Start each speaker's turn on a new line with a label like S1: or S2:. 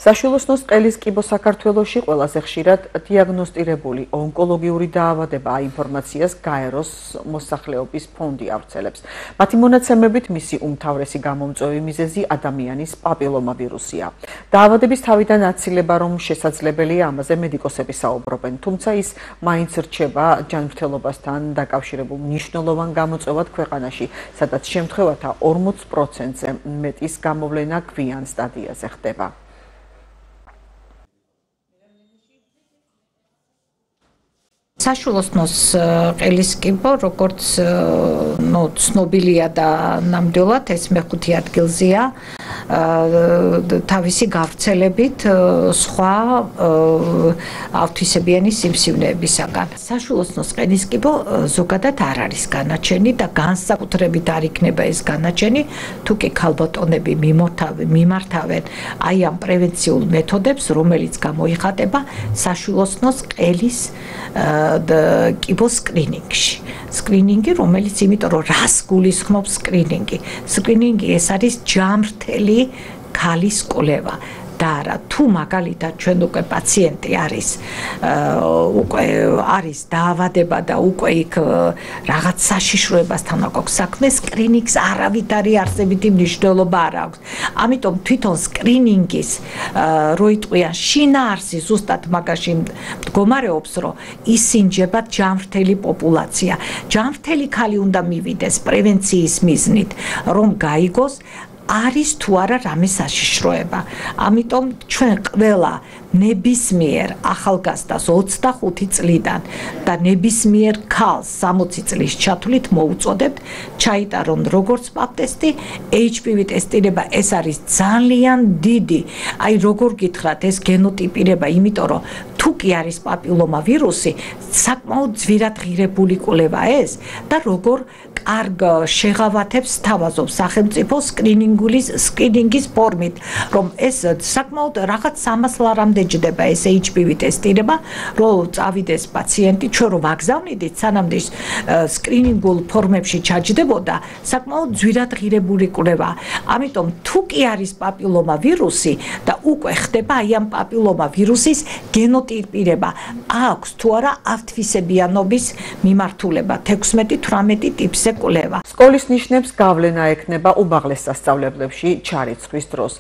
S1: საშვილოსნოს ყელის კიბო საქართველოში ყველაზე ხშირად დიაგნოსტირებული ონკოლოგიური დაავადებაა ინფორმაციას გაეროს მოსახლეობის ფონდი ავრცელებს. მათი მონაცემებით მისი უმთავრესი გამომწვევი მიზეზი ადამიანის პაპილომავირუსია. დაავადების თავიდან აცილება რომ შესაძლებელია ამაზე მედიკოსები საუბრობენ, თუმცა ის მაინც რჩება ჯანმრთელობასთან დაკავშირებულ მნიშვნელოვან გამოწვევად ქვეყანაში, სადაც შემთხვევათა 40%-ზე მეტის გამოვლენა გვიან სტადიაზე ხდება.
S2: საშვილოსნოს ყელის კიბო, როგორც ცნობილია და ნამდვილად ეს მეხუთე ადგილზეა თავისი გავრცელებით სხვა ავთვისებიანი სიმსივნეებისაგან. საშვილოსნოს ყელის კიბო ზოგადად არ არის განაჩენი და განსაკუთრებით არ იქნება ეს განაჩენი, თუ კი ქალბატონები მიმართავენ აი ამ პრევენციულ მეთოდებს, რომელიც გამოიხატება საშვილოსნოს ყელის კიბო სკრინინგში. სკრინინგი, რომელიც იმიტომ რომ რას გულისხმობს სკრინინგი? სკრინინგი ეს არის ჯამრთელი ქალის კვლევა. და არა თუ მაგალითად ჩვენ უკვე პაციენტი არის დაავადება და უკვე იქ რაღაც საშიშროებასთან აქვს საქმე, სკრინინგს არავითარი არსებითი მნიშვნელობა არ აქვს. ამიტომ თვითონ სკრინინგის რო იტყვიან შინაარსი ზუსტად მაგაში მდგომარეობს, რომ ისინჯება ჯამრთელი პოპულაცია. ჯამრთელი ქალი უნდა მივიდეს პრევენციის მიზნით, რომ გაიგოს არის თუ არა რამე საშიშროება. ამიტომ ჩვენ ყველა ნებისმიერ ახალგაზრდას 25 წლიდან და ნებისმიერ ქალს 60 წლის ჩათვლით მოუწოდებთ ჩაიტარონ როგორც პაპ ტესტი, HPV ტესტირება, ეს არის ძალიან დიდი. აი როგორ გითხრათ, ეს გენოტიპირება, იმიტომ რომ თუ კი არის პაპილომავირუსი, საკმაოდ ძვირად ღირებული კვლევა ეს და როგორ კარგ შეღავათებს თავაზობს სახელმწიფო სკრინინგის ფორმით, რომ ეს საკმაოდ რაღაც 300 ლარამდე ჯდება ეს HPV ტესტირება, რომ წავიდეს პაციენტი, ჩვენ რომ ვაგზავნიდით, სანამდე სკრინინგულ ფორმებში ჩაჯდებოდა, საკმაოდ ძვირად ღირებული კვლევა. ამიტომ თუ კი არის პაპილომავირუსი და უკვე ხდება აი ამ პაპილომავირუსის გენოტიპირება, აქვს თუ არა ავთვისებიანობის მიმართულება 16-18 ტიპზე კვლევა.
S1: სკოლის ნიშნებს გავლენა ექნება უმაღლეს სასწავლებლებში ჩარიცხვის დროს.